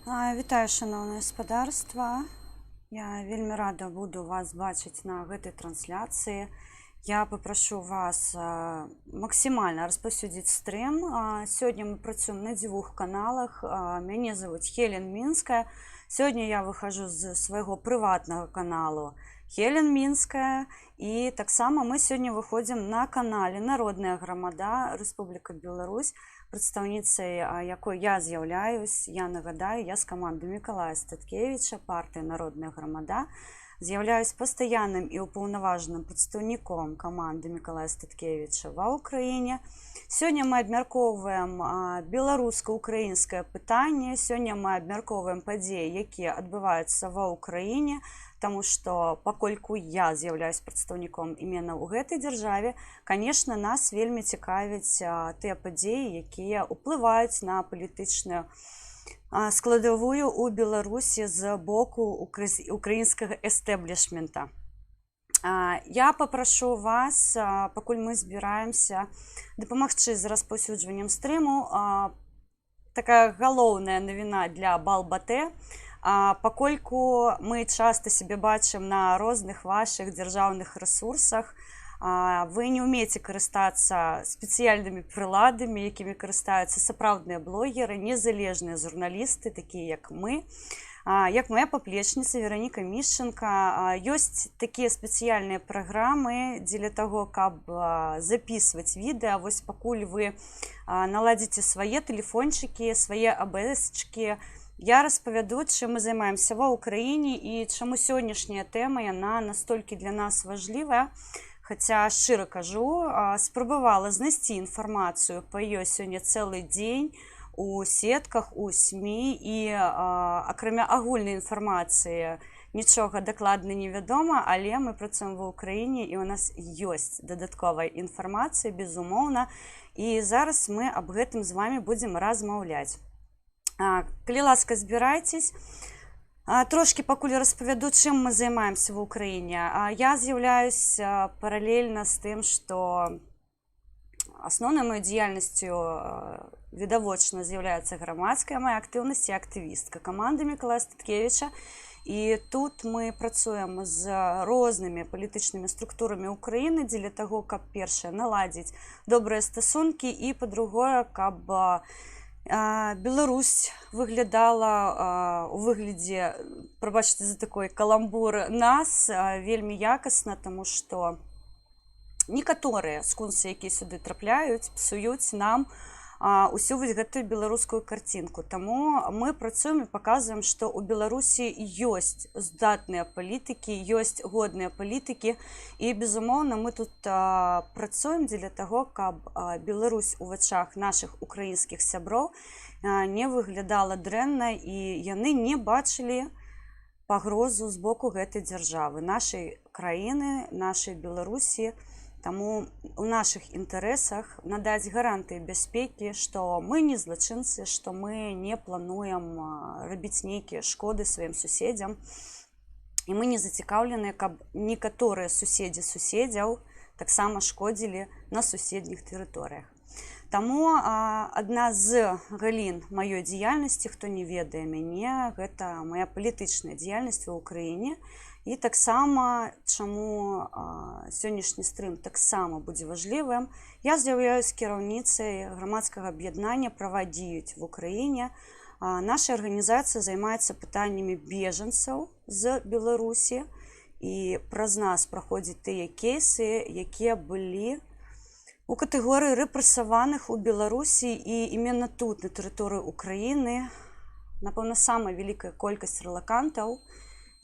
Вітаю, шановне гаспадарства. Я вельмі рада буду вас бачыць на гэтай трансляцыі. Я попрошу вас максімальна распаўсюдзіць стрим. Сёння мы працуем на 2 каналах. Мяне зовут Хелен Мінская. Сёння я выхожу з свайго прыватнага каналу Хелен Мінская. І таксама мы сёння выходзім на канале Народная грамада Рэспубліка Беларусь, прадстаўніцай якой я з'яўляюсь. Я нагадаю, я з каманды Мікалая Статкевіча, партыя Народная грамада. З'яўляюсь пастаянным і ўпаўнаважаным прадстаўніком каманды Мікалая Статкевіча ва ўкраіне. Сёння мы абмяркоўваем беларуска-украінскае пытанне. Сёння мы абмяркоўваем падзеі, якія адбываюцца ва ўкраіне, таму што, пакольку я з'яўляюсь прадстаўніком іменно ў гэтай дзяржаве, канешне, нас вельмі цікавяць тыя падзеі, якія ўплываюць на палітычную складовую у Беларусі з боку украінскага эстэблішмента. Я попрошу вас, пакуль мы збіраемся, дапамагчы з распаўсюджваннем стрыму. Такая галоўная навіна для Балбатэ. Пакольку мы часта себе бачым на розных ваших дзяржаўных ресурсах, вы не умееце карыстацца спецыяльнымі прыладамі, якімі карыстаюцца сапраўдныя блогеры, незалежныя журналісты, такія як мы. Як моя паплечніца Вераніка Мішченка, ёсць такія спецыяльныя праграмы дзеля таго, каб записываць відэа. Вось пакуль вы наладзіце свае тэлефончыкі, свае АБС-чкі, я распавяду, чым мы займаемся ва ўкраіне і чаму сённяшняя тэма яна настолькі для нас важлівая. Хаця, шчыра кажу, спрабавала знайсці інфармацыю па ёй сёння цэлы дзень у сетках, у СМІ, і акрамя агульнай інфармацыі нічога дакладна не вядома, але мы працуем ва ўкраіне і у нас ёсць дадатковая інфармацыя, безумоўна, і зараз мы аб гэтым з вами будзем размаўляць. Калі ласка, збірайцесь. Трошки пакуль распавяду, чым мы займаемся ва ўкраіне. Я з'яўляюсь паралельна з тым, што асноўнай маёй дзейнасцю відавочна з'яўляецца грамадская моя актыўнасць і актывістка каманды Мікалая Статкевіча. І тут мы працуем з рознымі палітычнымі структурамі ўкраіны дзеля таго, каб, першае, наладзіць добрыя стасункі, і, па-другое, каб Беларусь выглядала у выглядзе, прабачце за такой каламбур, нас вельмі якасна, таму што некаторыя скунсы, якія сюды трапляюць, псуюць нам усю вось гэтую беларускую карцінку. Таму мы працуем і паказваем, што ў Беларусі ёсць здатныя палітыкі, ёсць годныя палітыкі, і, безумоўна, мы тут працуем дзеля таго, каб Беларусь у вачах нашых украінскіх сяброў не выглядала дрэнна, і яны не бачылі пагрозу з боку гэтай дзяржавы, нашай краіны, нашай Беларусі. Таму у нашых інтарэсах надаць гарантыі бяспекі, што мы не злачынцы, што мы не плануем рабіць нейкія шкоды сваім суседзям. І мы не зацікаўленыя, каб некаторыя суседзі суседзяў таксама шкодзілі на суседніх тэрыторыях. Таму адна з галін маёй дзейнасці, хто не ведае мяне, гэта моя палітычная дзейнасць ва ўкраіне. І таксама, чаму сённяшні стрым таксама будзе важлівым, я з'яўляюсь кіраўніцай грамадскага аб'яднання «Права дзеюць» в Украіне. Наша арганізацыя займаецца пытаннямі бежанцаў з Беларусі, і праз нас праходзяць тыя кейсы, якія былі у катэгорыі рэпрэсаваных у Беларусі, і іменно тут, на тэрыторыі Украіны, напэўна, самая вялікая колькасць рэлакантаў,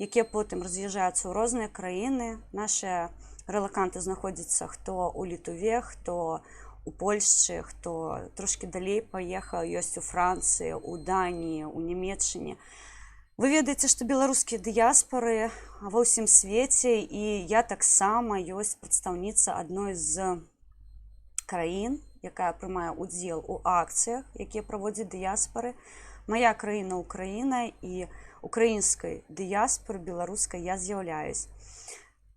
якія потым раз'язджаюцца ў розныя краіны. Нашыя рэлаканты знаходзяцца хто ў Літве, хто у Польшчы, хто трошки далей паехаў, ёсць у Францыі, у Даніі, у Нямецчыне. Вы ведаеце, што беларускія дыяспары ва ўсім свеце, і я таксама ёсць прадстаўніца адной з краін, якая прымае ўдзел у акцыях, якія праводзяць дыяспары. Моя краіна Украіна, і украінскай дыяспоры беларускай я з'яўляюсь.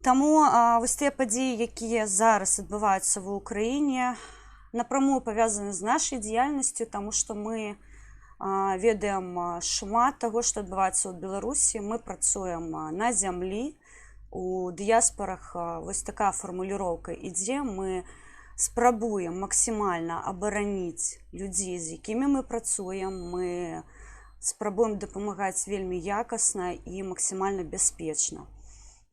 Таму вось тыя падзеі, якія зараз адбываюцца ва ўкраіне, напрамую павязаны з нашай дзейнасцю, таму што мы ведаем шмат таго, што адбываецца ў Беларусі. Мы працуем на зямлі. У дыяспарах вось такая фармуліроўка ідзе. Мы спрабуем максімальна абараніць людзей, з якімі мы працуем. Мы спрабуем дапамагаць вельмі якасна і максімальна бяспечна.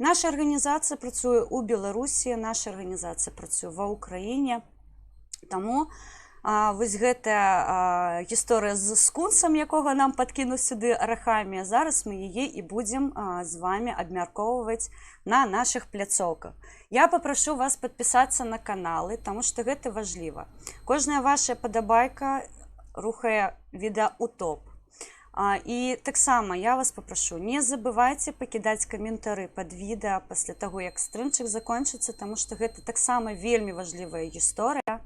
Наша арганізацыя працуе ў Беларусі, наша арганізацыя працуе ва ўкраіне. Таму вось гэтая гісторыя з скунсам, якога нам падкінуў сюды Арахамія, зараз мы яе і будзем з вами абмяркоўваць на нашых пляцоўках. Я папрашу вас падпісацца на каналы, таму што гэта важліва. Кожная ваша падабайка рухае відэа ў топ. І таксама я вас папрашу, не забывайце пакідаць каментары пад відэа пасля таго, як стрымчык закончыцца, таму што гэта таксама вельмі важлівая гісторыя.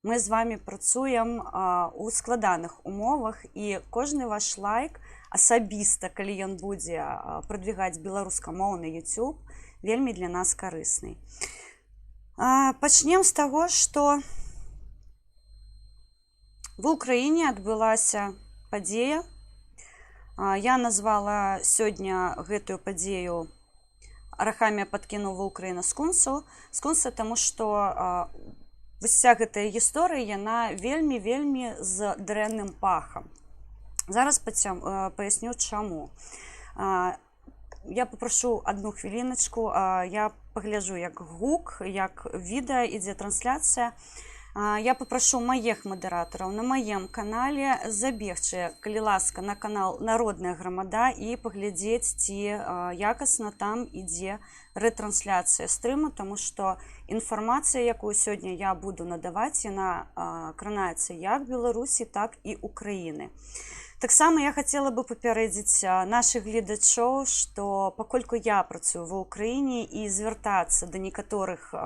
Мы з вами працуем у складаных умовах, і кожны ваш лайк асабіста, калі ён будзе прадвігаць беларускамоўны YouTube, вельмі для нас карысны. Пачнем з таго, што ва ўкраіне адбылася падзея. Я назвала сёння гэтую падзею «Арахамія падкінуў ва ўкраіну скунсу». Скунса, таму што вся гэтая гісторыя, яна вельмі з дрэнным пахам. Зараз паясню, чаму. Я папрошу одну хвіліначку, я пагляджу, як гук, як відэа ідзе трансляцыя. Я папрошу маіх мадэратараў на маім канале забегчы, калі ласка, на канал «Народная грамада» і паглядзець, ці якасна там ідзе рэтрансляцыя стрыму, таму што інфармацыя, якую сёння я буду надаваць, яна кранаецца як Беларусі, так і Украіны. Таксама я хацела бы папярэдзіць нашых гледачоў, што пакольку я працую ва ўкраіне і звяртацца да некаторых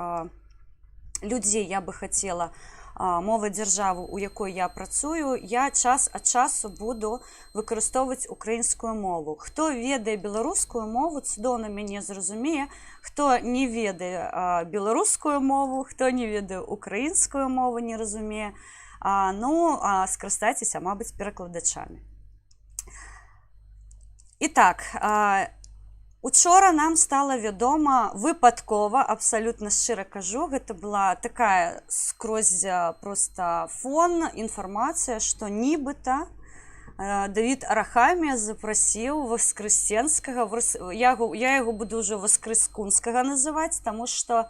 людзей я бы хацела мова дзяржавы, у якой я працую, я час ад часу буду выкарыстоўваць украінскую мову. Хто ведае беларускую мову, цудоўна мяне зразумее. Хто не ведае беларускую мову, хто не ведае украінскую мову, не разумее, скарыстайцеся, мабыць, перакладачамі. І так, учора нам стала вядома выпадкова, абсалютна шчыра кажу, гэта была такая скрозь проста фон, інфармацыя, што нібыта Давід Арахамія запрасіў воскрэсенскага, я яго буду ўжо воскрэскунскага называць, таму што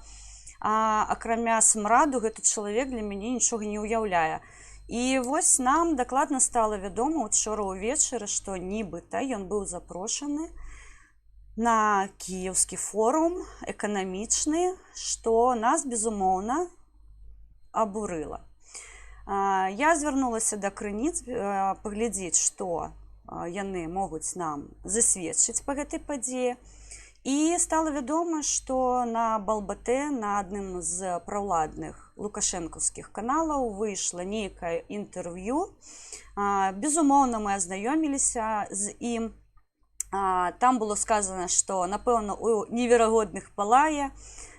акрамя смраду гэты чалавек для мяне нічога не ўяўляе. І вось нам дакладна стала вядома учора ўвечары, што нібыта ён быў запрошаны на кіеўскі форум эканамічны, што нас, безумоўна, абурыла. Я звярнулася да крыніц паглядзець, што яны могуць нам засведчыць па гэтай падзеі. І стала вядома, што на Балбатэ, на адным з праўладных лукашэнкаўскіх каналаў выйшла нейкае інтэрв'ю. Безумоўна, мы азнаёміліся з ім. Там было сказано, што, напэўна, у неверагодных палае.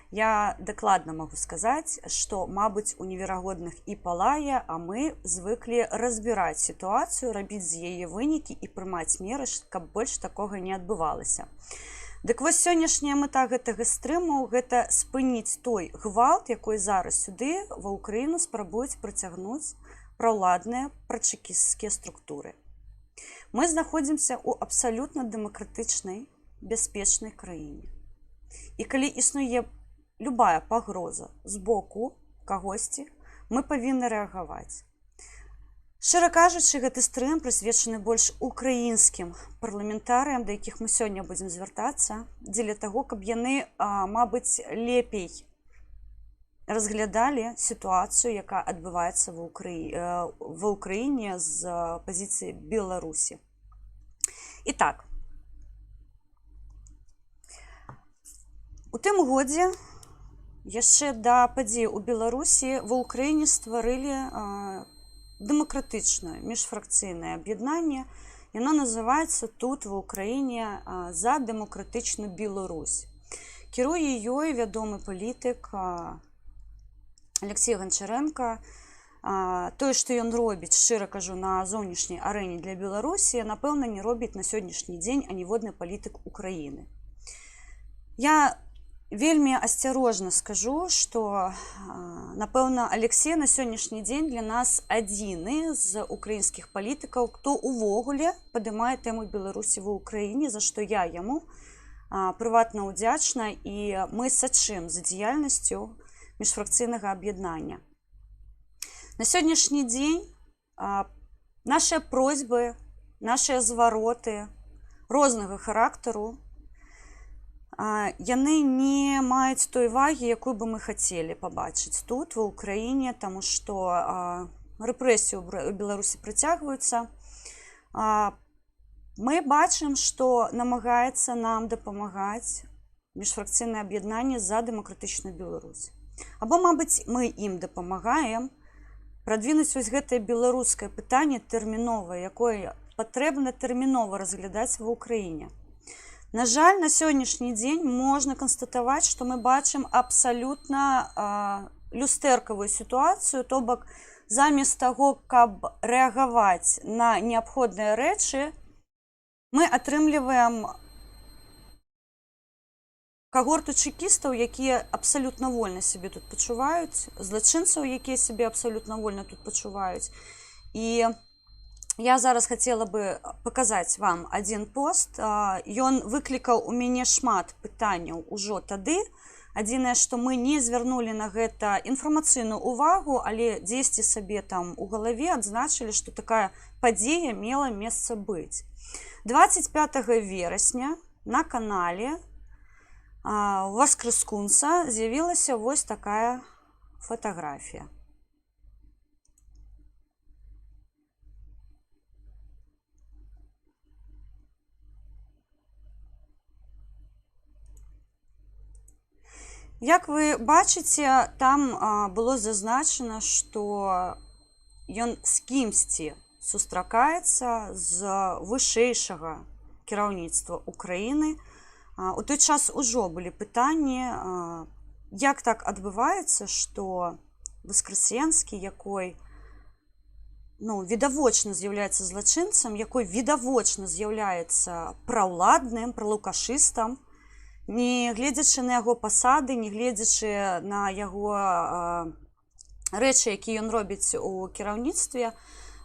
Я дакладна магу сказаць, што, мабыць, у неверагодных і палае, а мы звыклі разбіраць сітуацыю, рабіць з яе вынікі і прымаць меры, каб больш такога не адбывалася. Дык вось сённяшняя мэта гэтага стрыму – гэта спыніць той гвалт, якой зараз сюды, ва ўкраіну, спрабуюць прыцягнуць праўладныя прачэкісцкія структуры. Мы знаходзімся ў абсалютна дэмакратычнай, бяспечнай краіне. І калі існуе любая пагроза з боку кагосьці, мы павінны рэагаваць. Шчыра кажучы, гэты стрым прысвечаны больш украінскім парламентарыям, да якіх мы сёння будзем звяртацца, дзеля таго, каб яны, мабыць, лепей разглядалі сітуацыю, якая адбываецца ва ўкраіне з пазіцыі Беларусі. І так, у тым годзе, яшчэ да падзеі ў Беларусі, ва ўкраіне стварылі дэмакратычнае міжфракцыйнае аб'яднанне. Яно называецца тут, ва ўкраіне, «За дэмакратычную Беларусь». Кіруе ёй вядомы палітык Алексей Гончаренко. Тое, што ён робіць, шчыра кажу, на зовнішняй арэне для Беларусі, напэўна, не робіць на сённяшні дзень аніводны палітык Украіны. Я вельмі асцярожна скажу, што, напэўна, Алексей на сённяшні дзень для нас адзіны з украінскіх палітыкаў, хто ўвогуле падымае тэму Беларусі ва ўкраіне, за што я яму прыватна ўдзячна, і мы сачым за дзеяльнасцю міжфракцыйнага аб'яднання. На сённяшні дзень нашыя просьбы, нашыя звароты рознага характару, яны не маюць той вагі, якую бы мы хацелі пабачыць тут, ва ўкраіне, таму што рэпрэсіі ў Беларусі працягваюцца. Мы бачым, што намагаецца нам дапамагаць міжфракцыйнае аб'яднанне за дэмакратычную Беларусь. Або, мабыць, мы ім дапамагаем прадвінуць вось гэтае беларускае пытанне тэрміновае, якое патрэбна тэрмінова разглядаць ва ўкраіне. На жаль, на сённяшні дзень можна канстатаваць, што мы бачым абсалютна люстэркавую сітуацыю, то бок замест таго, каб рэагаваць на неабходныя рэчы, мы атрымліваем кагорту чэкістаў, якія абсалютна вольна сябе тут пачуваюць, злачынцаў, якія сябе абсалютна вольна тут пачуваюць. І я зараз хацела бы паказаць вам адзін пост. Ён выклікаў у мяне шмат пытанняў ужо тады. Адзінае, што мы не звярнулі на гэта інфармацыйную ўвагу, але дзесьці сабе там у галаве адзначылі, што такая падзея мела месца быць. 25 верасня на канале у Васкрэскунца з'явілася вось такая фатаграфія. Як вы бачыце, там было зазначана, што ён з кімсьці сустракаецца з вышэйшага кіраўніцтва Украіны. У той час ужо былі пытанні, як так адбываецца, што Воскресенскі, якой відавочна з'яўляецца злачынцам, якой відавочна з'яўляецца праўладным, пралукашыстам, не гледзячы на яго пасады, не гледзячы на яго рэчы, якія ён робіць у кіраўніцтве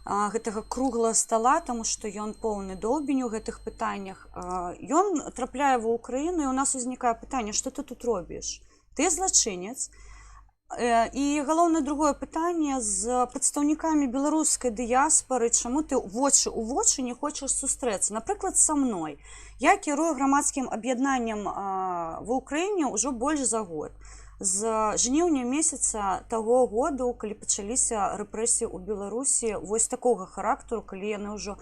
гэтага круглага стала, таму што ён поўны доўбень у гэтых пытаннях. Ён трапляе ва ўкраіну, і ў нас узнікае пытанне, што ты тут робіш? Ты злачынец. І галоўнае другое пытанне з прадстаўнікамі беларускай дыяспары, чаму ты вочы ў вочы не хочаш сустрэцца? Напрыклад, са мной. Я кірую грамадскім аб'яднаннем ва ўкраіне ўжо больш за год. З жніўня месяца таго году, калі пачаліся рэпрэсіі ў Беларусі вось такога характару, калі яны ўжо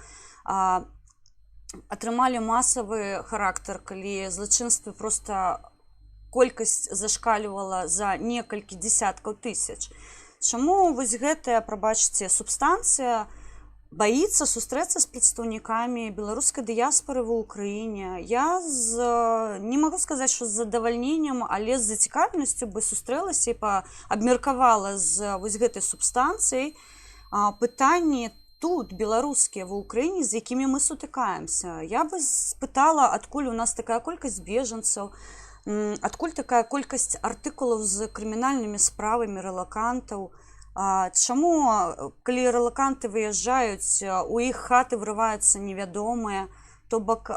атрымалі масавы характар, калі злачынствы проста колькасць зашкальвала за некалькі дзесяткаў тысяч. Чаму вось гэтая, прабачце, субстанцыя баіцца сустрэцца з прадстаўнікамі беларускай дыяспары ва ўкраіне? Я не магу сказаць, што з задавальненнем, але з зацікаўленасцю бы сустрэлася і абмеркавала з вось гэтай субстанцыяй пытанні тут беларускія ва ўкраіне, з якімі мы сутыкаемся. Я бы спытала, адкуль у нас такая колькасць бежанцаў, адкуль такая колькасць артыкулаў з крымінальнымі справамі рэлакантаў, чаму, калі рэлаканты выязджаюць, у іх хаты врываюцца невядомыя, то бок,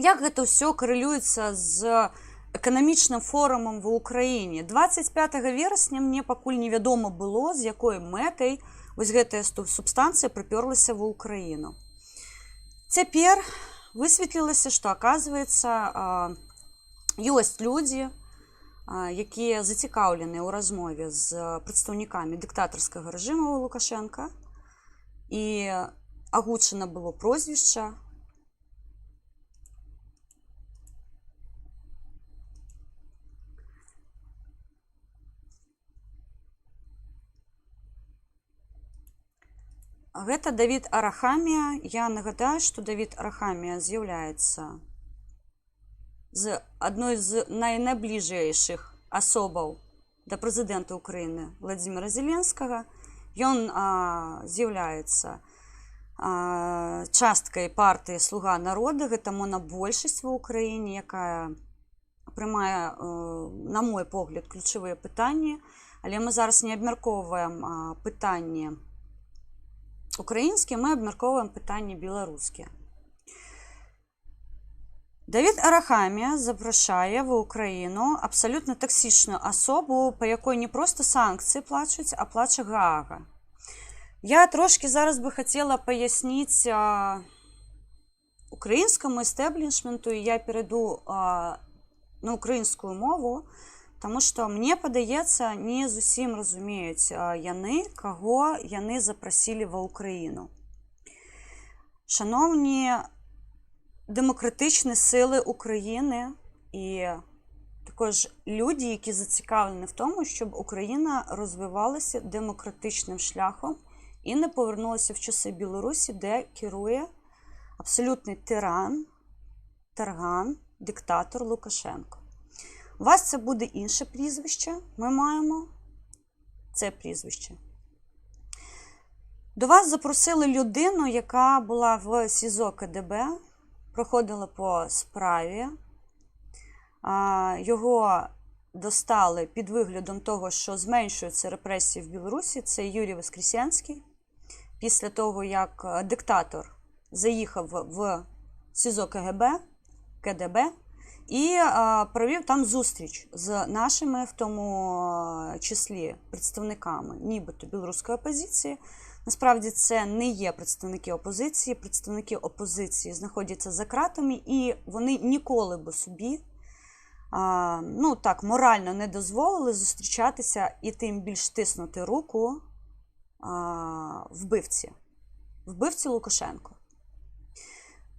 як гэта ўсё карэлюецца з эканамічным форумам ва ўкраіне? 25 верасня мне пакуль невядома было, з якой мэтай вось гэтая субстанцыя прыпёрлася ва ўкраіну. Цяпер высветлілася, што, аказваецца, ёсць людзі, якія зацікаўленыя ў размове з прадстаўнікамі дыктатарскага рэжыму Лукашенка, і агучана было прозвішча. Гэта Давід Арахамія. Я нагадаю, што Давід Арахамія з'яўляецца з адной з найнабліжэйшых асобаў да прэзідэнта Украіны Владзіміра Зеленскага, Ён з'яўляецца часткай партыі «Слуга народа». Гэта монабольшасць ва ўкраіне, якая прымае, на мой погляд, ключавыя пытанні. Але мы зараз не абмяркоўваем пытанні украінскія, мы абмяркоўваем пытанні беларускія. Давід Арахамія запрашае ва ўкраіну абсалютна таксічную асобу, па якой не проста санкцыі плачуць, а плача Гаага. Я трошки зараз би хацела паясніць украінскаму эстэблішменту, і я перайду на украінскую мову, таму што мне падаецца, не зусім разумеюць яны, каго яны запрасілі ва ўкраіну. Шановні демократичні сили України і також люди, які зацікавлені в тому, щоб Україна розвивалася демократичним шляхом і не повернулася в часи Білорусі, де керує абсолютний тиран, тарган, диктатор Лукашенко. У вас це буде інше прізвище, ми маємо це прізвище. До вас запросили людину, яка була в СІЗО КДБ, проходила по справі. Його достали під виглядом того, що зменшуються репресії в Білорусі. Це Юрій Воскресенський. Після того, як диктатор заїхав в СІЗО КДБ і провів там зустріч з нашими, в тому числі, представниками нібито білоруської опозиції. Насправді це не є представники опозиції. Представники опозиції знаходяться за ґратами, і вони ніколи би собі морально не дозволили зустрічатися і тим більш тиснути руку вбивці Лукашенко.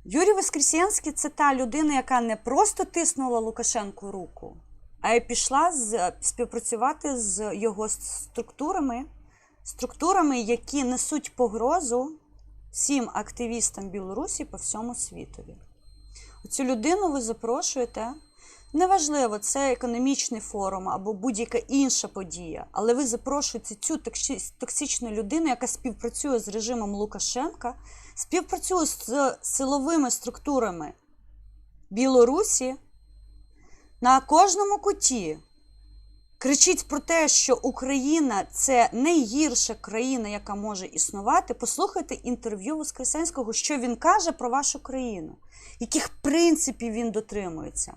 Юрій Воскресенський – це та людина, яка не просто тиснула Лукашенку руку, а й пішла співпрацювати з його структурами, які несуть погрозу всім активістам Білорусі по всьому світові. Цю людину ви запрошуєте, неважливо, це економічний форум або будь-яка інша подія, але ви запрошуєте цю токсичну людину, яка співпрацює з режимом Лукашенка, співпрацює з силовими структурами Білорусі, на кожному куті кричить про те, що Україна – це найгірша країна, яка може існувати. Послухайте інтерв'ю Воскресенського, що він каже про вашу країну, яких принципів він дотримується,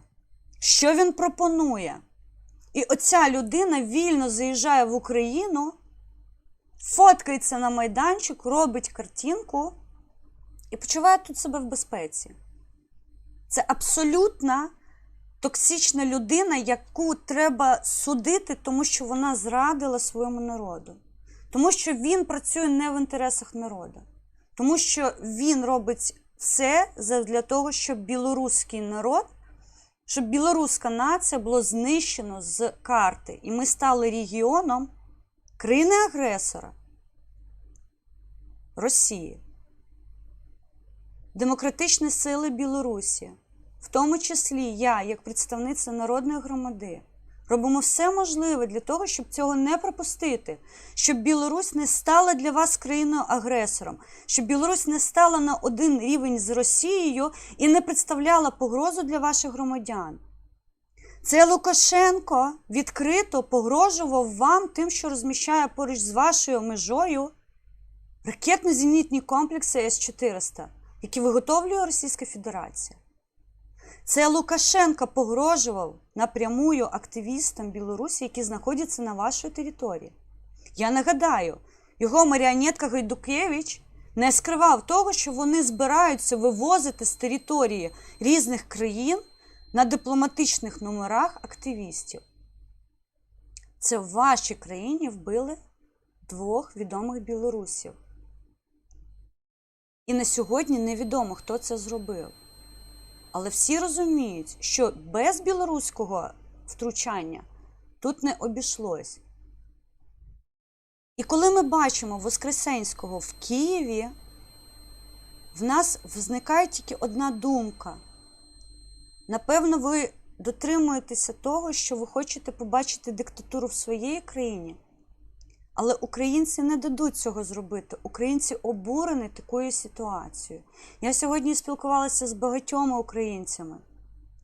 що він пропонує. І оця людина вільно заїжджає в Україну, фоткається на майданчик, робить картинку і почуває тут себе в безпеці. Це абсолютно токсична людина, яку треба судити, тому що вона зрадила своєму народу. Тому що він працює не в інтересах народу. Тому що він робить все для того, щоб білоруський народ, щоб білоруська нація було знищено з карти. І ми стали регіоном країни-агресора Росії. Демократичні сили Білорусі, в тому числі я, як представниця народної громади, робимо все можливе для того, щоб цього не пропустити, щоб Білорусь не стала для вас країною-агресором, щоб Білорусь не стала на один рівень з Росією і не представляла погрозу для ваших громадян. Це Лукашенко відкрито погрожував вам тим, що розміщає поруч з вашою межою ракетно-зенітні комплекси С-400, які виготовлює Російська Федерація. Це Лукашенко погрожував напрямую активістам Білорусі, які знаходяться на вашій території. Я нагадаю, його маріонетка Гайдукевич не скривав того, що вони збираються вивозити з території різних країн на дипломатичних номерах активістів. Це в вашій країні вбили 2 відомих білорусів. І на сьогодні невідомо, хто це зробив. Але всі розуміють, що без білоруського втручання тут не обійшлось. І коли ми бачимо Воскресенського в Києві, в нас виникає тільки одна думка. Напевно, ви дотримуєтеся того, що ви хочете побачити диктатуру в своїй країні, Але українці не дадуть цього зробити. Українці обурені такою ситуацією. Я сьогодні спілкувалася з багатьома українцями.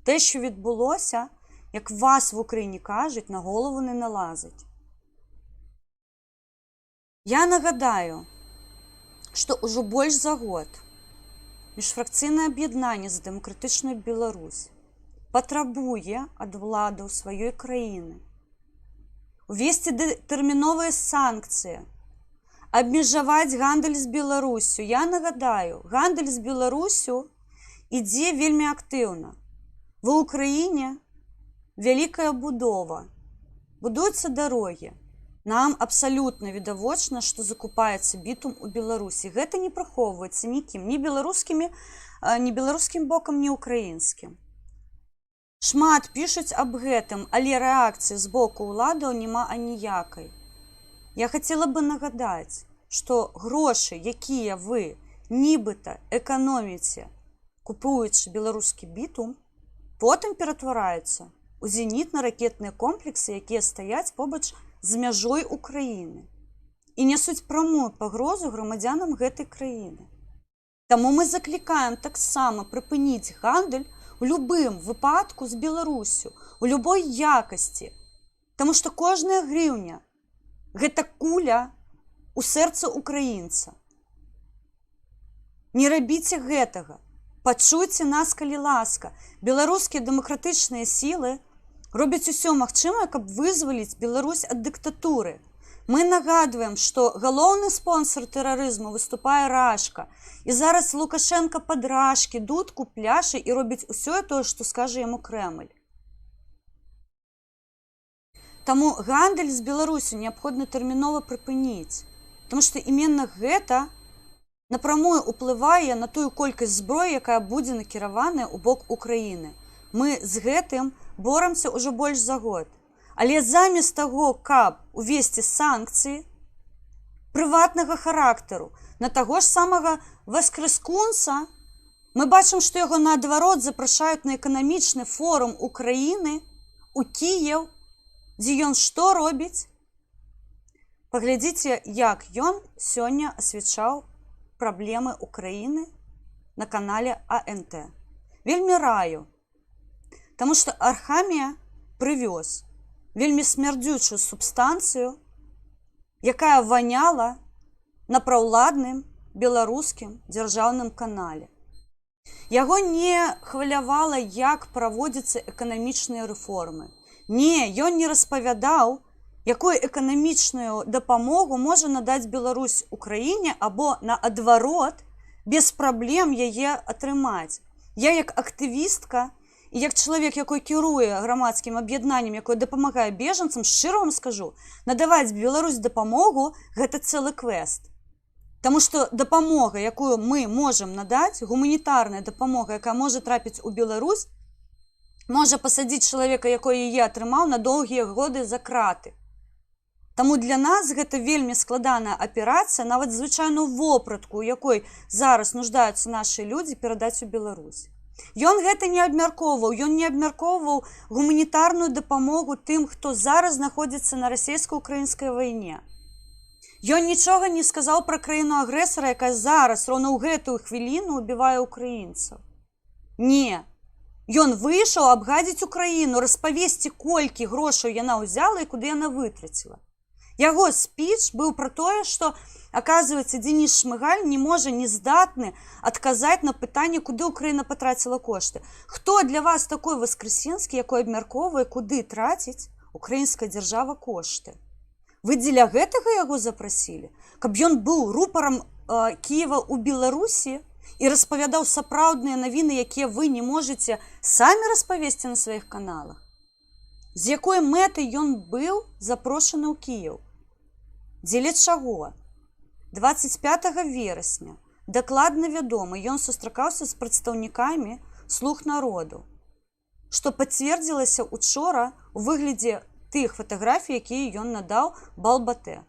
Те, що відбулося, як вас в Україні кажуть, на голову не налазить. Я нагадаю, што ўжо больш за год міжфракцыйнае аб'яднанне за дэмакратычную Беларусь патрабуе ад уладаў сваёй краіны увесці тэрміновыя санкцыі, абмежаваць гандаль з Беларусю. Я нагадаю, гандаль з Беларусю ідзе вельмі актыўна. Ва ўкраіне вялікая будова, будуюцца дарогі. Нам абсалютна відавочна, што закупаецца бітум у Беларусі. Гэта не прахоўваецца нікім, ні беларускім бокам, ні ўкраінскім. Шмат пішуць аб гэтым, але рэакцыі з боку ўладаў няма аніякай. Я хацела бы нагадаць, што грошы, якія вы нібыта эканоміце, купуючы беларускі бітум, потым ператвараюцца у зенітна-ракетныя комплексы, якія стаяць побач з мяжой Украіны і нясуць прамую пагрозу грамадзянам гэтай краіны. Таму мы заклікаем таксама прыпыніць гандаль у любым выпадку з Беларусю, у любой якасці, таму што кожная грыўня – гэта куля у сэрца украінца. Не рабіце гэтага. Пачуйце нас, калі ласка. Беларускія дэмакратычныя сілы робяць усё магчымае, каб вызваліць Беларусь ад дыктатуры. Мы нагадваем, што галоўны спонсор тэрарызму выступае Рашка. І зараз Лукашенко пад Рашкі, дудку, пляшы і робіць усё тое, што скажа яму Крэмль. Таму гандаль з Беларусю неабходна тэрмінова прыпыніць. Таму што іменна гэта напрамую ўплывае на тую колькасць зброі, якая будзе накіраваная ў бок Украіны. Мы з гэтым боремся ўжо больш за год. Але замест таго, каб увесці санкцыі прыватнага характару на таго ж самага Васкрэскунса, мы бачым, што яго наадварот запрашаюць на эканамічны форум Украіны у Кіеў, дзе ён што робіць? Паглядзіце, як ён сёння асвячаў праблемы Украіны на канале АНТ. Вельмі раю, таму што Архамія прывёз вельмі смярдзючую субстанцыю, якая ваняла на праўладным беларускім дзяржаўным канале. Яго не хвалявала, як праводзяцца эканамічныя рэформы. Не, ён не распавядаў, якую эканамічную дапамогу можа надаць Беларусь Украіне або, наадварот, без праблем яе атрымаць. Я, як актывістка, і як чалавек, якой кіруе грамадскім аб'яднаннем, якое дапамагае бежанцам, шчыра вам скажу, надаваць Беларусь дапамогу – гэта цэлы квест. Таму што дапамога, якую мы можам надаць, гуманітарная дапамога, якая можа трапіць у Беларусь, можа пасадзіць чалавека, якой яе атрымаў, на доўгія годы за краты. Таму для нас гэта вельмі складаная аперацыя, нават звычайную вопратку, у якой зараз нуждаюцца нашы людзі, перадаць у Беларусь. Ён гэта не абмяркоўваў, ён не абмяркоўваў гуманітарную дапамогу тым, хто зараз знаходзіцца на расійска-украінскай вайне. Ён нічога не сказаў пра краіну-агрэсара, якая зараз, роўна ў гэтую хвіліну, убівае украінцаў. Не. Ён выйшаў абгадзіць Украіну, распавесці, колькі грошаў яна ўзяла і куды яна вытраціла. Яго спіч быў пра тое, што, аказваецца, Дзеніс Шмыгаль не можа, не здатны адказаць на пытанне, куды Украіна патраціла кошты. Хто для вас такой Васкрэсенскі, якой абмяркоўвае, куды траціць украінская дзяржава кошты? Вы дзеля гэтага яго запрасілі? Каб ён быў рупарам Кіева ў Беларусі і распавядаў сапраўдныя навіны, якія вы не можаце самі распавесці на сваіх каналах? З якой мэтай ён быў запрошаны ў Кіеў? Дзеля чаго? 25 верасня, дакладна вядома, ён сустракаўся з прадстаўнікамі «Слуг народу», што пацвердзілася учора у выглядзе тых фатаграфій, якія ён надаў Балбатэ.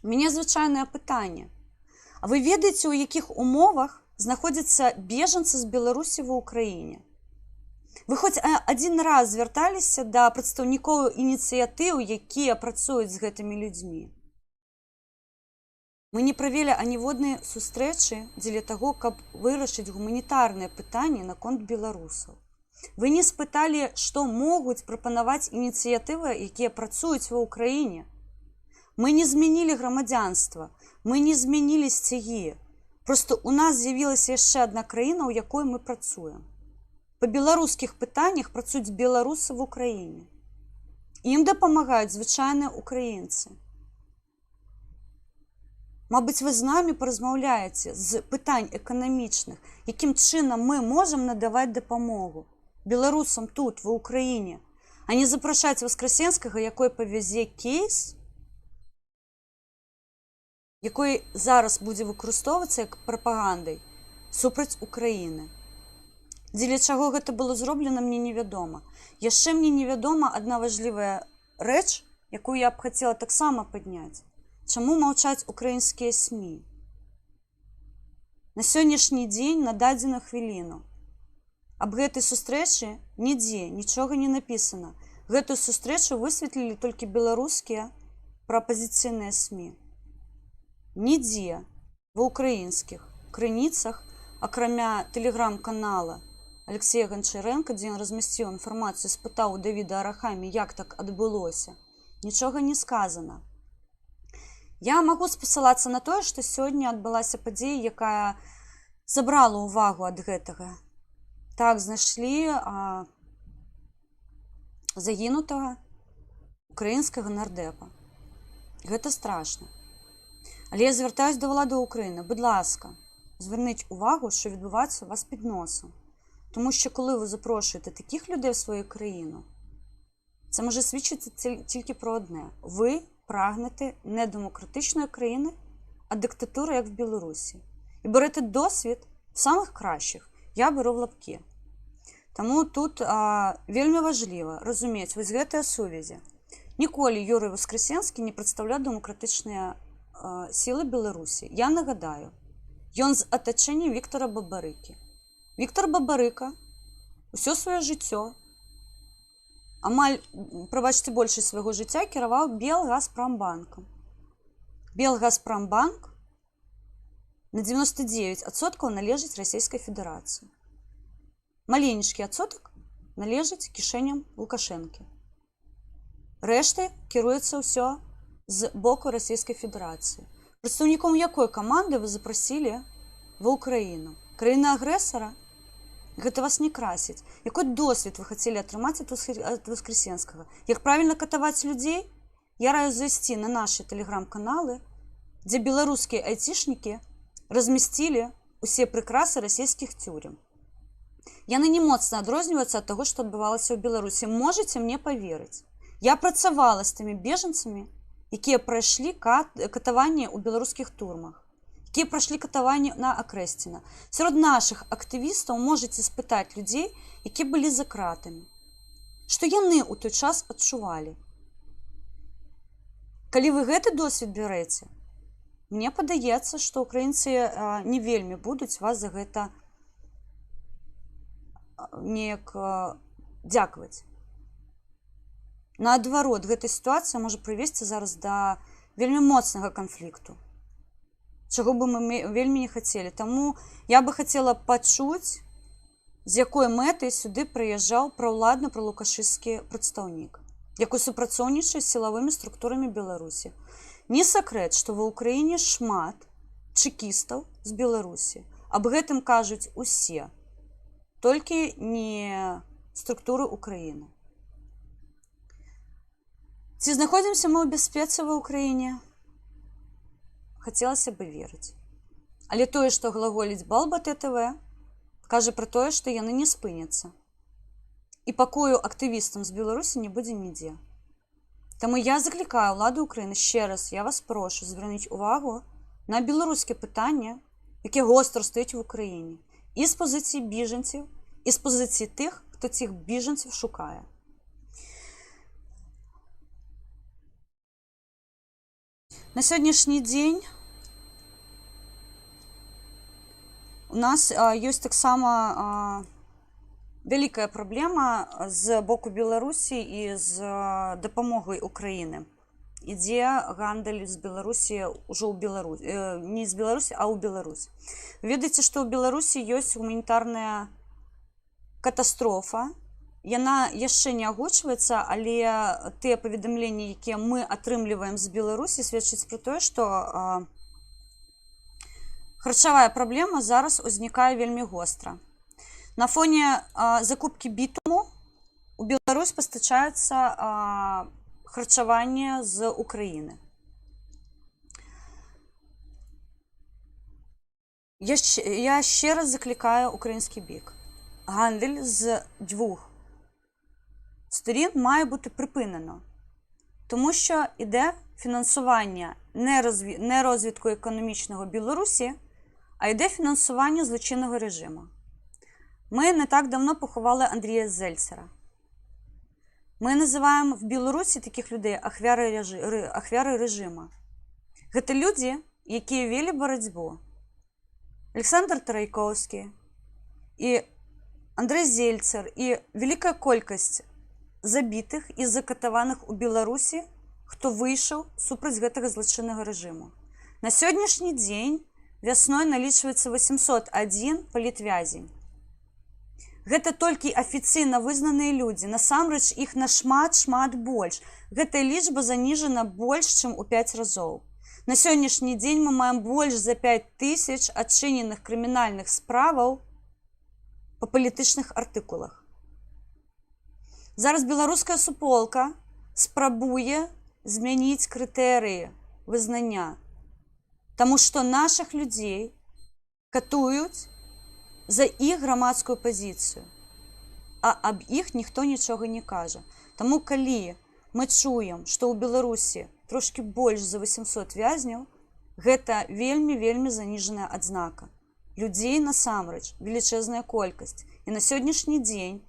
У мяне звычайнае пытанне. А вы ведаеце, у якіх умовах знаходзяцца бежанцы з Беларусі ва ўкраіне? Вы хоць адзін раз звярталіся да прадстаўнікоў ініцыятыў, якія працуюць з гэтымі людзьмі? Мы не правялі аніводнай сустрэчы дзеля таго, каб вырашыць гуманітарныя пытанні наконт беларусаў. Вы не спыталі, што могуць прапанаваць ініцыятывы, якія працуюць ва ўкраіне. Мы не змянілі грамадзянства, мы не змянілі сцягі. Просто у нас з'явілася яшчэ адна краіна, у якой мы працуем. Па беларускіх пытаннях працуюць беларусы в Украіне. Ім дапамагаюць звычайныя украінцы. Мабыць, вы з намі паразмаўляеце з пытань эканамічных, якім чынам мы можам надаваць дапамогу беларусам тут, ва Ўкраіне, а не запрашаць Васкрасенскага, якой павязе кейс, якой зараз будзе выкарыстоўвацца як прапагандай супраць Украіны. Дзеля чаго гэта было зроблена, мне невядома. Яшчэ мне невядома адна важлівая рэч, якую я б хацела таксама падняць. Чаму маўчаць украінскія СМІ? На сённяшні дзень, на дадзеную хвіліну, аб гэтай сустрэчы нідзе нічога не напісана. Гэтую сустрэчу высветлілі толькі беларускія прапазіцыйныя СМІ. Нідзе ва ўкраінскіх крыніцах, акрамя тэлеграм-канала Алексея Гончаренка, дзе ён размясціў інфармацыю, спытаў у Давіда Арахамі, як так адбылося, нічога не сказана. Я магу спасылацца на тое, што сёння адбылася падзея, якая забрала ўвагу ад гэтага. Так, знайшлі загінутага украінскага нардэпа. Гэта страшна. Але я звяртаюсь да ўлады Украіны. Будь ласка, зверніть увагу, що відбувається у вас під носом. Тому що коли ви запрошуєте таких людей в свою країну, це може свідчити тільки про одне. Ви прагнете не демократичної країни, а диктатури, як в Білорусі. І берете досвід самих кращих. Я беру в лапки. Тому тут вельми важливо розуміти ось гэтыя сувязі. Ніколі Юрій Воскресенський не представляв демократичні сили Білорусі. Я нагадаю, ён з атачэння Віктора Бабарыкі. Віктор Бабарыка ўсё сваё жыццё, амаль, прабачце, большасць свайго жыцця кіраваў Белгазпромбанкам. Белгазпромбанк на 99% належыць Расійскай Федэрацыі. Маленечкі адсотак належыць кішэням Лукашэнкі. Рэштай кіруецца ўсё з боку Расійскай Федэрацыі. Прадстаўніком якой каманды вы запрасілі ва Ўкраіну? Краіна-агрэсара? Гэта вас не красіць. Якой досвід вы хацелі атрымаць ад Воскресенскага? Як правільна катаваць людзей? Я раю зайсці на нашы тэлеграм-каналы, дзе беларускія айцішнікі размясцілі усе прыкрасы расійскіх цюрем. Яны не моцна адрозніваюцца ад таго, што адбывалася ў Беларусі. Можаце мне паверыць. Я працавала з тымі бежанцамі, якія прайшлі катаванне ў беларускіх турмах, якія прайшлі катаванне на Акрэсціна. Сярод нашых актывістаў можаце спытаць людзей, якія былі за кратамі. Што яны ў той час адчувалі? Калі вы гэты досвед бярэце, мне падаецца, што украінцы не вельмі будуць вас за гэта неяк дзякаваць. Наадварот, гэтая сітуацыя можа прывесці зараз да вельмі моцнага канфлікту, чаго бы мы вельмі не хацелі. Таму я бы хацела пачуць, з якой мэтай сюды прыязджаў праўладны пралукашысцкі прадстаўнік, які супрацоўнічае з сілавымі структурамі Беларусі. Не сакрэт, што ва Ўкраіне шмат чэкістаў з Беларусі. Аб гэтым кажуць усе, толькі не структуры Украіны. Ці знаходзімся мы ў бяспецы ва Ўкраіне? Хацелася бы верыць. Але тое, што глаголіць Балба ТТВ, кажа пра тое, што яны не спыняцца. І пакою актывістам з Беларусі не будзе нідзе. Таму я заклікаю ўладу Украіны, ще раз я вас прошу звярнуць увагу на беларускія пытанні, якія гостра стаюць в Украіне. І з пазіцыі біжанців, і з пазіцыі тых, хто цих біжанців шукае. На сённяшні дзень у нас ёсць таксама вялікая праблема з боку Беларусі і з дапамогай Украіны. ідзе гандаль з Беларусі ўжо ў Беларусі, не з Беларусі, а ў Беларусь. Ведаеце, што ў Беларусі ёсць гуманітарная катастрофа. Яна яшчэ не агучваецца, але тыя паведамленні, якія мы атрымліваем з Беларусі, сведчаць пра тое, што харчавая праблема зараз узнікае вельмі востра. На фоне закупкі бітуму у Беларусь пастачаецца харчаванне з Украіны. Я ще раз закликаю український бік. Гандаль з двох сторін має бути припинено, тому що йде фінансування не розвитку економічного Білорусі, а йде фінансування злочинного режиму. Ми не так давно поховали Андрія Зельцера. Ми називаємо в Білорусі таких людей ахвяри режиму. Це люди, які вели боротьбу. Олександр Тарайковський і Андрей Зельцер і велика кількість забитих і закатованих у Білорусі, хто вийшов супроть гэтага злочинного режиму. На сьогоднішній день весною налічваецца 801 палітвязень. Гэта толькі афіцыйна вызнаныя людзі. Насамрэч іх нашмат больш. Гэтая лічба заніжана больш, чым у 5 разоў. На сённяшні дзень мы маем больш за 5000 адчыненых крымінальных справаў па палітычных артыкулах. Зараз беларуская суполка спрабуе змяніць крытэрыі вызнання, таму што нашых людзей катуюць за іх грамадскую пазіцыю, а аб іх ніхто нічога не кажа. Таму калі мы чуем, што ў Беларусі трошкі больш за 800 вязняў, гэта вельмі заніжаная адзнака. Людзей насамрэч велічэзная колькасць. І на сённяшні дзень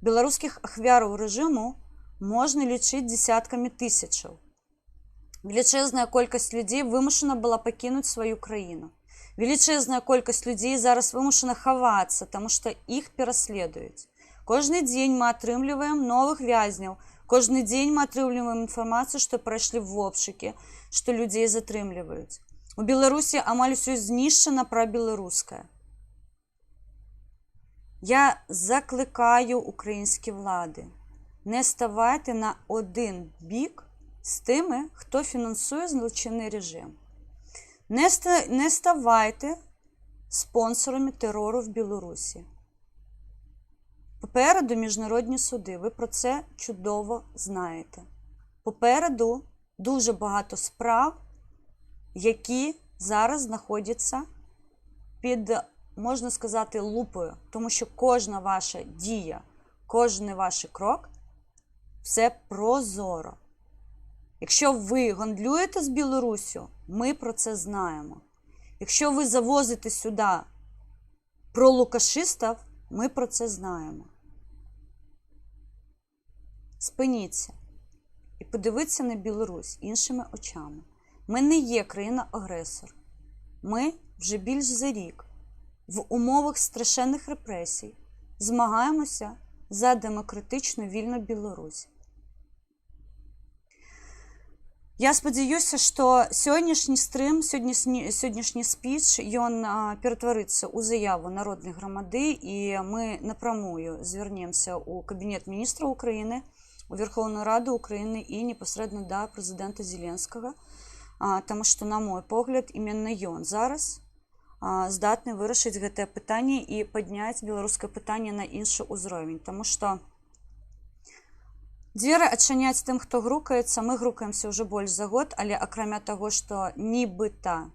беларускіх ахвяраў рэжыму можна лічыць дзесяткамі тысячаў. Велічэзная колькасць людзей вымушана была пакінуць сваю краіну. Велічэзная колькасць людзей зараз вымушана хавацца, таму што іх пераследуюць. Кожны дзень мы атрымліваем новых вязняў, кожны дзень мы атрымліваем інфармацыю, што прайшлі в обшукі, што людзей затрымліваюць. У Беларусі амаль усё знішчана прабеларускае. Я закликаю українські влади, не ставайте на один бік з тими, хто фінансує злочинний режим. Не ставайте спонсорами терору в Білорусі. Попереду міжнародні суди, ви про це чудово знаєте. Попереду дуже багато справ, які зараз знаходяться під, можна сказати, лупою. Тому що кожна ваша дія, кожен ваш крок – все прозоро. Якщо ви гандлюєте з Білоруссю, ми про це знаємо. Якщо ви завозите сюди пролукашистів, ми про це знаємо. Спиніться і подивіться на Білорусь іншими очами. Ми не є країна-агресор. Ми вже більш за рік в умовах страшенних репресій змагаємося за демократичну вільну Білорусь. Я спадзяюся, што сённяшні стрым, сённяшні спіч, ён ператварыцца ў заяву народнай грамады, і мы напрамую звярнемся ў Кабінет міністраў Украіны, у Верховную Раду Украіны і непасрэдна да прэзідэнта Зеленскага, таму што, на мой погляд, іменна ён зараз здатны вырашыць гэтае пытанне і падняць беларускае пытанне на іншы ўзровень, таму што дзверы адчыняць тым, хто грукаецца, мы грукаемся ўжо больш за год, але акрамя таго, што нібыта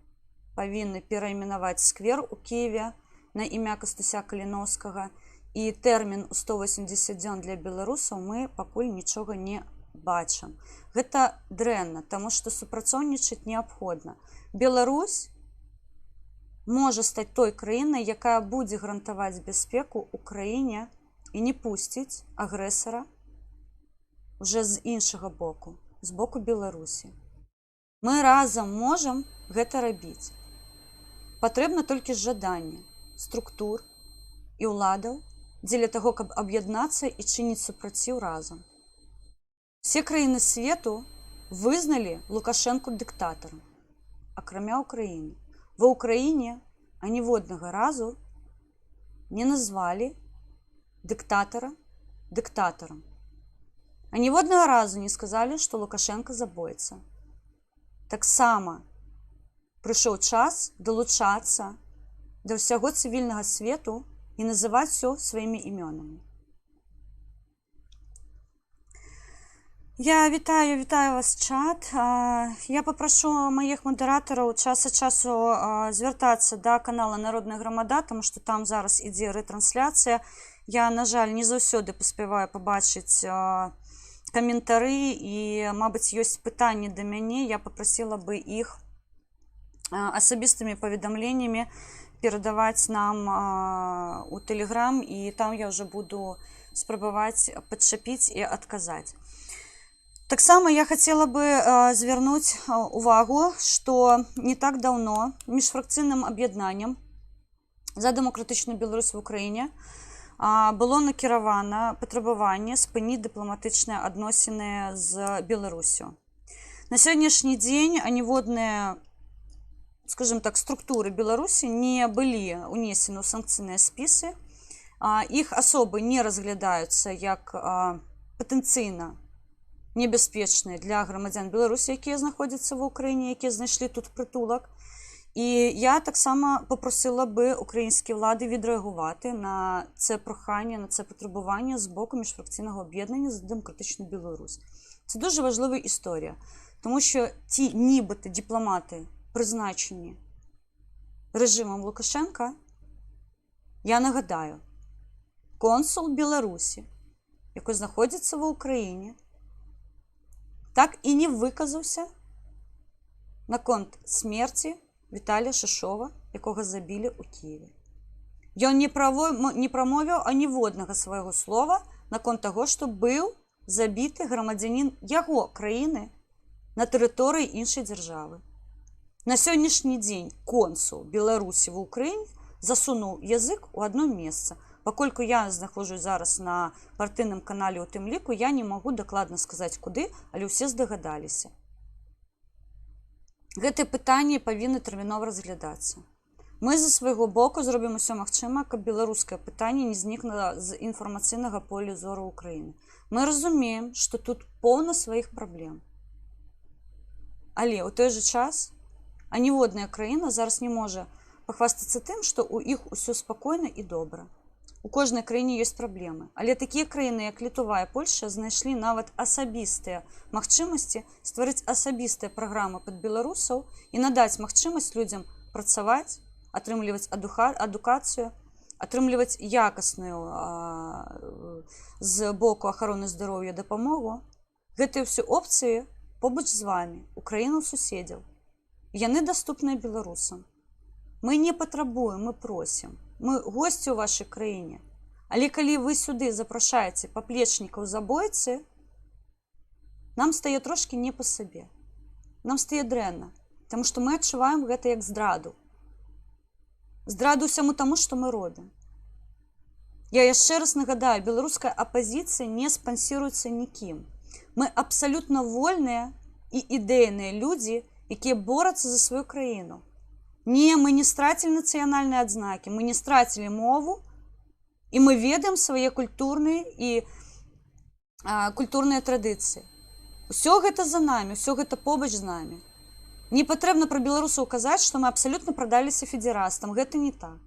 павінны перайменаваць сквер у Кіеве на імя Кастуся Каліноўскага і тэрмін у 180 дзён для беларусаў, мы пакуль нічога не бачым. Гэта дрэнна, таму што супрацоўнічаць неабходна. Беларусь можа стаць той краінай, якая будзе гарантаваць бяспеку ў краіне і не пусціць агрэсара уже з іншага боку, з боку Беларусі. Мы разам можам гэта рабіць. Патрэбна толькі жаданне структур і ўладаў дзеля таго, каб аб'яднацца і чыніць супраціў разам. Все краіны свету визнали Лукашенко диктатором, акрамя Украины. В Украине они водного разу не назвали диктатора диктатором. Они водного разу не сказали, что Лукашенко забоится. Так само прийшов час долучатися до всього цивільного світу і називати все своїми іменами. Я вітаю вас, чат. Я попрошу моїх модераторів час від часу звертатися до каналу Народна Громада, тому що там зараз іде ретрансляція. Я, на жаль, не завжди поспіваю побачити коментарі і, мабуть, є питання до мене. Я попросила би їх особистими повідомленнями передавати нам у Telegram, і там я вже буду спробувати підчепити і відказати. Так само я хотела бы звернуть увагу, что не так давно міжфракційним об'єднанням «За демократичну Білорусь в Україні» було накеровано потребування спинити дипломатичні відносини з Білоруссю. На сьогоднішній день аніводні, скажем так, структури Білорусі не були унесені у санкційні списи, їх особи не розглядаються як потенційно небезпечні для громадян Білорусі, які знаходяться в Україні, які знайшли тут притулок. І я так само попросила би українські влади відреагувати на це прохання, на це потребування з боку міжфракційного об'єднання «За демократичну Білорусь». Це дуже важлива історія, тому що ті нібито дипломати, призначені режимом Лукашенка, я нагадаю, консул Білорусі, який знаходиться в Україні, так і не виказався на конт смерті Віталія Шишова, якого забили у Києві. Ён не промовив аніводного свого слова на конт того, що був забитий громадянин його країни на території іншої держави. На сьогоднішній день консул Білорусі в Україні засунув язик у одне місце. Поскольку я знаходжусь зараз на партійному каналі у Тимліку, я не можу докладно сказати, куди, але всі здогадалися. Гэты пытанні павінны тэрмінова разглядацца. Мы за свайго боку зробім усё магчымае, каб беларускае пытанне не знікла з інфармацыйнага поля зору Украіны. Мы разумеем, што тут поўна сваіх праблем. Але ў той жа час аніводная краіна зараз не можа пахвастацца тым, што ў іх усё спакойна і добра. У кожнай краіне ёсць праблемы, але такія краіны, як Літва і Польшча, знайшлі нават асабістыя магчымасці стварыць асабістыя праграмы пад беларусаў і надаць магчымасць людзям працаваць, атрымліваць адукацыю, атрымліваць якасную з боку ахароны здароўя дапамогу. Гэтыя ўсе опцыі побач з вамі, у краінаў суседзяў. Яны даступныя беларусам. Мы не патрабуем, мы просім. Мы госці ў вашай краіне. Але калі вы сюды запрашаеце паплечнікаў забойцы, нам стае трошкі не па сабе. Нам стае дрэнна, таму што мы адчуваем гэта як здраду. Здраду ўсяму таму, што мы робім. Я яшчэ раз нагадаю, беларуская апазіцыя не спансіруецца нікім. Мы абсалютна вольныя і ідэйныя людзі, якія борацца за сваю краіну. Не, мы не страцілі нацыянальныя адзнакі, мы не страцілі мову, і мы ведаем свае культурныя традыцыі. Усё гэта за намі, усё гэта побач з намі. Не патрэбна пра беларусаў казаць, што мы абсалютна прадаліся федэрастам. Гэта не так.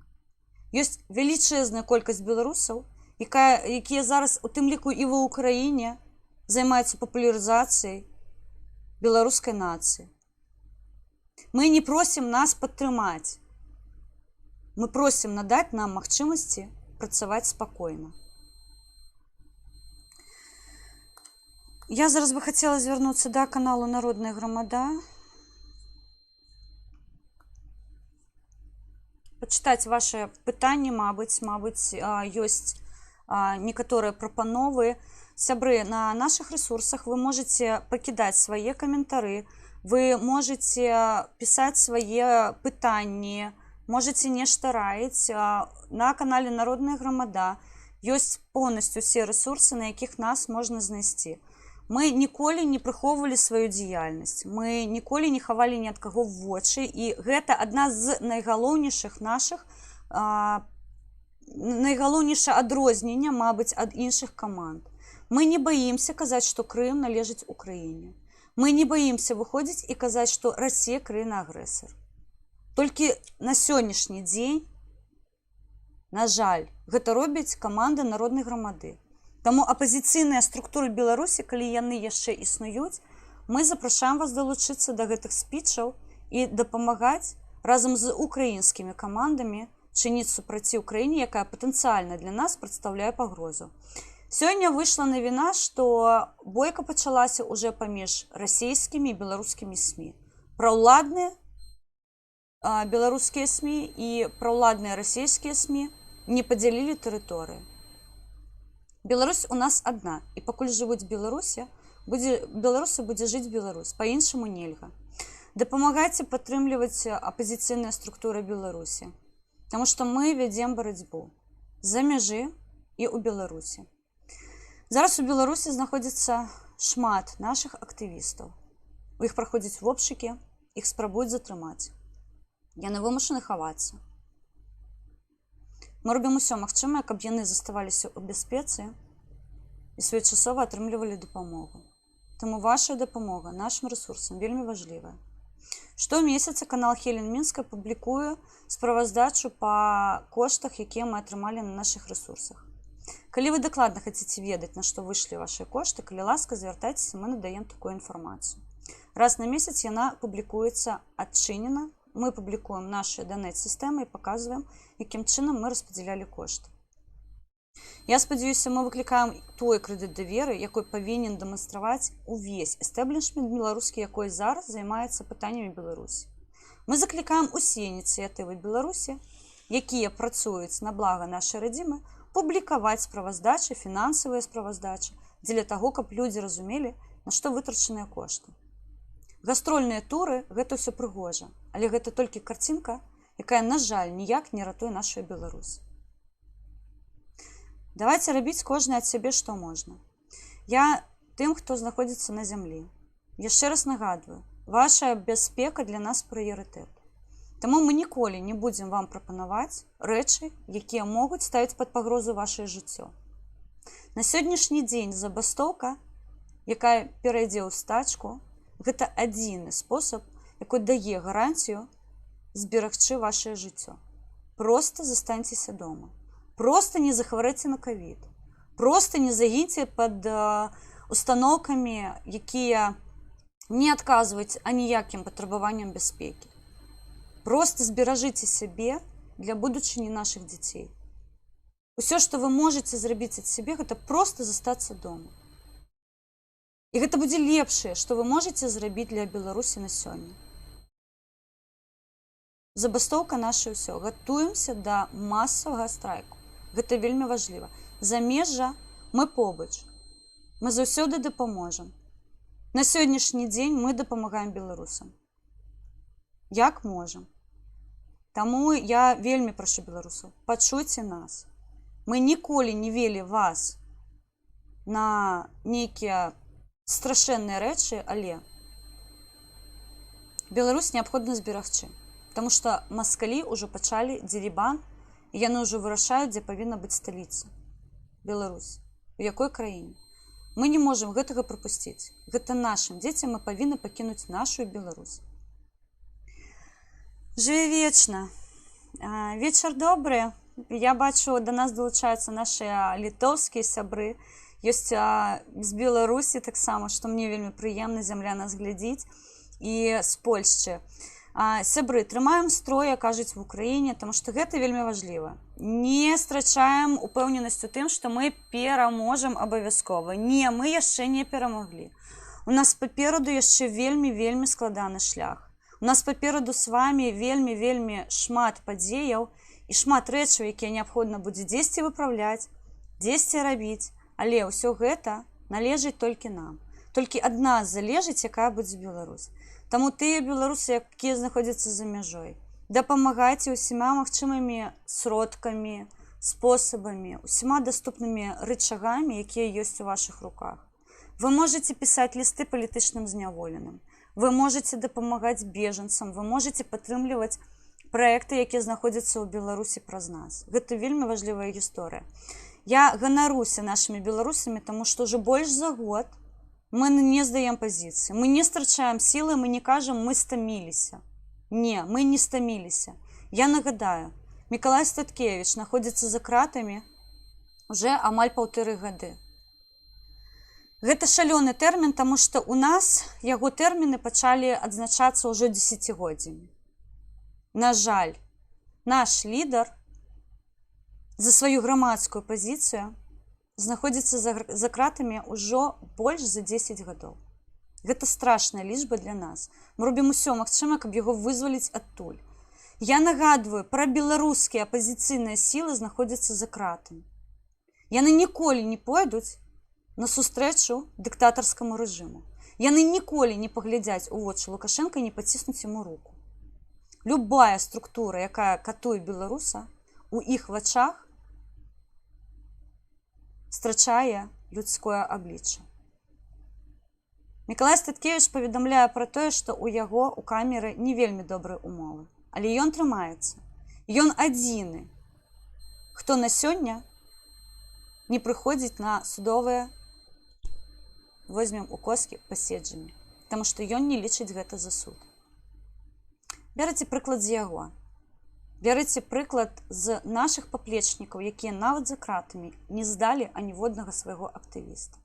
Ёсць велічэзная колькасць беларусаў, якія зараз, у тым ліку і ва Ўкраіне, займаюцца папулярызацыяй беларускай нацыі. Мы не просім нас падтрымаць. Мы просім надаць нам магчымасці працаваць спакойна. Я зараз бы хацела звярнуцца да каналу Народная Грамада. Пачытаць ваши пытанні, мабыць, ёсць некаторыя прапановы. Сябры, на наших ресурсах вы можете пакідаць свае каментары, вы можете пісаць свае пытанні, можете нешта раіць. На канале Народная Грамада ёсць поўнасцю усе ресурсы, на якіх нас можна знайсці. Мы ніколі не прыхоўвалі сваю дзеяльнасць, мы ніколі не хавалі ні ад каго вочы, і гэта адна з найгалоўнейшых нашых, найгалоўнейшае адрозненне, мабыць, ад іншых каманд. Мы не баімся казаць, што Крым належыць Украіне. Мы не баімся выходзіць і казаць, што Расія краіна-агрэсар. Толькі на сённяшні дзень, на жаль, гэта робіць каманда народнай грамады. Таму апазіцыйныя структуры Беларусі, калі яны яшчэ існуюць, мы запрашаем вас далучыцца да гэтых спічаў і дапамагаць разам з украінскімі камандамі чыніць супраціў краіне, якая патэнцыяльна для нас прадстаўляе пагрозу. Сёння выйшла навіна, што бойка пачалася ўжо паміж расійскімі і беларускімі СМІ. Праўладныя беларускія СМІ і праўладныя расійскія СМІ не падзялілі тэрыторыі. Беларусь у нас адна, і пакуль жывуць беларусы, будзе жыць Беларусь, па-іншаму нельга. Дапамагайце падтрымліваць апазіцыйныя структуры Беларусі, таму што мы вядзем барацьбу за мяжы і ў Беларусі. Зараз у Беларусі знаходзіцца шмат нашых актывістаў. У іх праходзяць обшукі, іх спрабуюць затрымаць. Яны вымушаны хавацца. Мы робім усё магчымае, каб яны заставаліся ў бяспецы і своечасова атрымлівалі дапамогу. Таму ваша дапамога нашым рэсурсам вельмі важлівая. Штомесяца канал Хелен Мінска публікуе справаздачу па коштах, якія мы атрымалі на нашых рэсурсах. Калі вы дакладна хацеце ведаць, на што выйшлі вашыя кошты, калі ласка, звяртайцеся, мы надаем такую інфармацыю. Раз на месяц яна публікуецца адчынена. Мы публікуем наши донейт-сістэмы і паказваем, якім чынам мы распадзялялі кошты. Я спадзяюся, мы выклікаем той крэдыт даверы, якой павінен дэманстраваць увесь эстэблішмент беларускі, якой зараз займаецца пытаннямі Беларусі. Мы заклікаем усе ініцыятывы Беларусі, якія працуюць на блага нашай радзімы, публікаваць справаздачы, фінансавыя справаздачы, дзеля таго, каб людзі разумелі, на што вытрачаныя кошты. Гастрольныя туры – гэта ўсё прыгожа, але гэта толькі карцінка, якая, на жаль, ніяк не ратуе нашу Беларусь. Давайце рабіць кожны ад сябе, што можна. Я тым, хто знаходзіцца на зямлі. Яшчэ раз нагадваю, ваша бяспека для нас прыярытэт. Таму мы ніколі не будзем вам прапанаваць рэчы, якія могуць ставіць пад пагрозу вашае жыццё. На сённяшні дзень забастоўка, якая перайдзе ў стачку, гэта адзіны спосаб, якой дае гарантію зберагчы вашае жыццё. Проста застаньцеся дома. Проста не захварэце на ковід. Проста не загіньце пад установкамі, якія не адказваюць аніякім патрабаванням бяспекі. Проста зберажыце сябе для будучыні нашых дзяцей. Усё, што вы можаце зрабіць ад сябе, гэта проста застацца дома. І гэта будзе лепшае, што вы можаце зрабіць для Беларусі на сёння. Забастоўка наша ўсё. Гатуемся да масавага страйку. Гэта вельмі важліва. Замежжа мы побач. Мы заўсёды дапаможам. На сённяшні дзень мы дапамагаем беларусам. Як можам. Таму я вельмі прашу беларусаў, пачуйце нас. Мы ніколі не вели вас на нейкія страшэнныя рэчы, але Беларусь неабходна зберагчы, таму што маскалі ўжо пачалі дзеребан, і яны ўжо вырашаюць, дзе павінна быць сталіца. Беларусь. У якой краіне? Мы не можам гэтага прапусціць. Гэта нашым дзецям мы павінны пакінуць нашу Беларусь. Жыве вечна. Вечар добры. Я бачу, да нас далучаюцца нашыя літоўскія сябры. Ёсць з Беларусі таксама, што мне вельмі прыемна, зямля нас глядзіць, і з Польшчы. Сябры, трымаем строй, кажуць, в Украіне, таму што гэта вельмі важліва. Не страчаем упэўненасць у тым, што мы пераможам абавязкова. Не, мы яшчэ не перамаглі. У нас папераду яшчэ вельмі складаны шлях. У нас папераду з вамі вельмі шмат падзеяў і шмат рэчаў, якія неабходна будзе дзесьці выпраўляць, дзесьці рабіць. Але ўсё гэта належыць толькі нам. Толькі ад нас залежыць, якая будзе Беларусь. Таму тыя беларусы, якія знаходзяцца за мяжой, дапамагайце ўсіма магчымымі сродкамі, спосабамі, усіма даступнымі рычагамі, якія ёсць у вашых руках. Вы можете писаць лісты палітычным зняволеным. Вы можете дапамагаць бежанцам, вы можете падтрымліваць праекты, якія знаходзяцца ў Беларусі праз нас. Гэта вельмі важлівая гісторыя. Я ганаруся нашымі беларусамі, таму што ўжо больш за год мы не здаем пазіцыі. Мы не страчаем сілы, мы не кажам, мы стаміліся. Не, мы не стаміліся. Я нагадаю, Мікалай Статкевіч знаходзіцца за кратамі уже амаль 1,5 гады. Гэта шалёны тэрмін, таму што ў нас яго тэрміны пачалі адзначацца ўжо дзесяцігоддзямі. На жаль, наш лідар за сваю грамадскую пазіцыю знаходзіцца за кратамі ўжо больш за 10 гадоў. Гэта страшная лічба для нас. Мы робім усё магчымае, каб яго вызваліць адтуль. Я нагадваю, пра беларускія апазіцыйныя сілы знаходзяцца за кратамі. Яны ніколі не пойдуць на сустрэчу дыктатарскаму рэжыму. Яны ніколі не паглядзяць у вочы Лукашенка і не паціснуць яму руку. Любая структура, якая катуе беларуса, у іх вачах страчае людское аблічча. Мікалай Статкевіч паведамляе пра тое, што ў яго ў камеры не вельмі добрыя умовы. Але ён трымаецца. Ён адзіны, хто на сёння не прыходзіць на судовыя, возьмем у коскі, паседжанні, таму што ён не лічыць гэта за суд. Бярыце прыклад з яго. Бярыце прыклад з нашых паплечнікаў, якія нават за кратамі не здалі аніводнага свайго актывіста.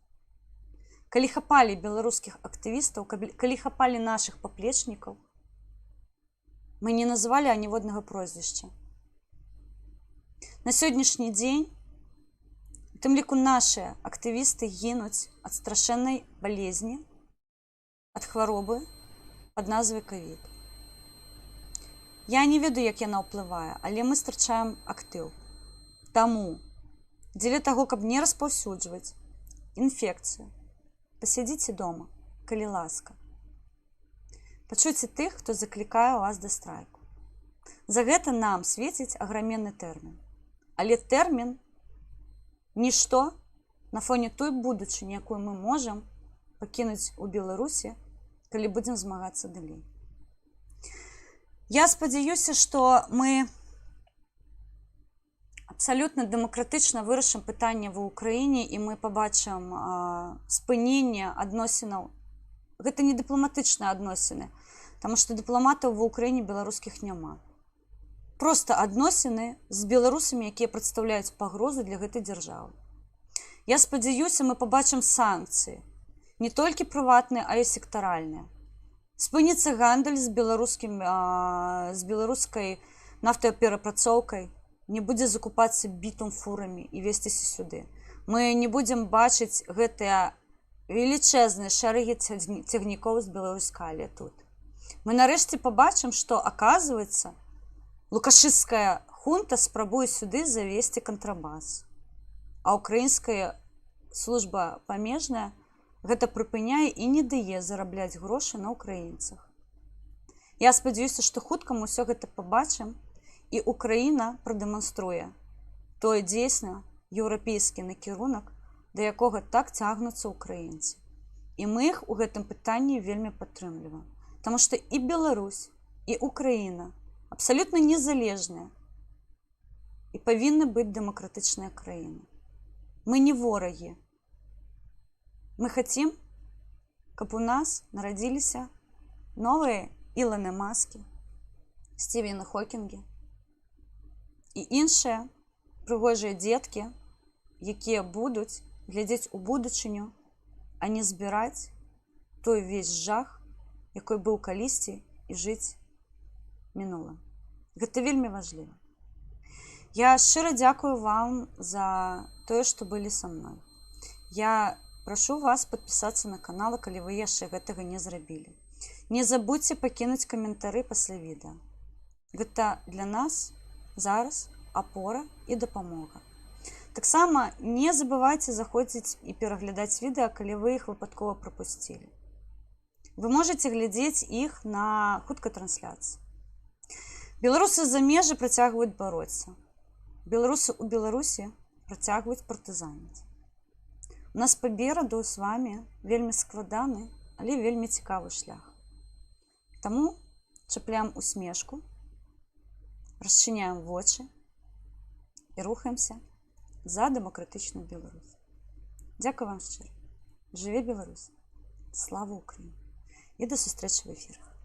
Калі хапалі беларускіх актывістаў, калі хапалі нашых паплечнікаў, мы не называлі аніводнага прозвішча. На сённяшні дзень, у тым ліку нашыя актывісты гінуць ад страшэннай балезні, ад хваробы пад назвай ковід. Я не ведаю, як яна ўплывае, але мы страчаем актыў. Таму, дзеля таго, каб не распаўсюджваць інфекцыю, пасядзіце дома, калі ласка. Пачуйце тых, хто заклікае вас да страйку. За гэта нам свеціць аграменны тэрмін. Але тэрмін нішто на фоне той будучыні, якую мы можам пакінуць у Беларусі, калі будзем змагацца далей. Я спадзяюся, што мы абсалютна дэмакратычна вырашым пытанне ва ўкраіне і мы пабачым спыненне адносінаў. Гэта не дыпламатычныя адносіны, таму што дыпламатаў ва ўкраіне беларускіх няма. Проста адносіны з беларусамі, якія прадстаўляюць пагрозу для гэтай дзяржавы. Я спадзяюся, мы пабачым санкцыі, не толькі прыватныя, а і сектаральныя. Спыніцца гандаль з беларускай нафтаперапрацоўкай, не будзе закупацца бітум фурамі і весціся сюды. Мы не будзем бачыць гэтыя велічэзныя шэрагі цягнікоў з Беларуськалі тут. Мы нарэшце пабачым, што, аказваецца, лукашысцкая хунта спрабуе сюды завесці кантрабас, а ўкраінская служба памежная гэта прыпыняе і не дае зарабляць грошы на ўкраінцах. Я спадзяюся, што хутка мы ўсё гэта пабачым, і Украіна прадэманструе той дзейсна еўрапейскі накірунак, да якога так цягнуцца ўкраінцы. І мы іх у гэтым пытанні вельмі падтрымліваем. Таму што і Беларусь, і Украіна абсалютна незалежныя і павінны быць дэмакратычныя краіны. Мы не ворагі. Мы хотим, каб у нас нарадзіліся новыя Ілоны Маскі, Стівены Хокінгі і іншыя прыгожыя дзеткі, якія будуць глядзець у будучыню, а не збіраць той увесь жах, якой быў калісьці, і жыць мінулым. Гэта вельмі важліва. Я шчыра дзякую вам за тое, што былі са мной. Я прашу вас падпісацца на канал, калі вы яшчэ гэтага не зрабілі. Не забудзьце пакінуць каментары пасля відэа. Гэта для нас зараз апора і дапамога. Таксама не забывайце заходзіць і пераглядаць відэа, калі вы іх выпадкова прапусцілі. Вы можаце глядзець іх на хуткай трансляцыі. Беларусы за межы працягваюць бароцца. Беларусы ў Беларусі працягваюць партызаніць. У нас папераду з вами вельмі складаны, але вельмі цікавы шлях. Таму чапляем усмешку, расчыняем вочы і рухаемся за дэмакратычную Беларусь. Дзякую вам шчыра. Жыве Беларусь! Слава Украіне! І да сустрэчы в эфірах.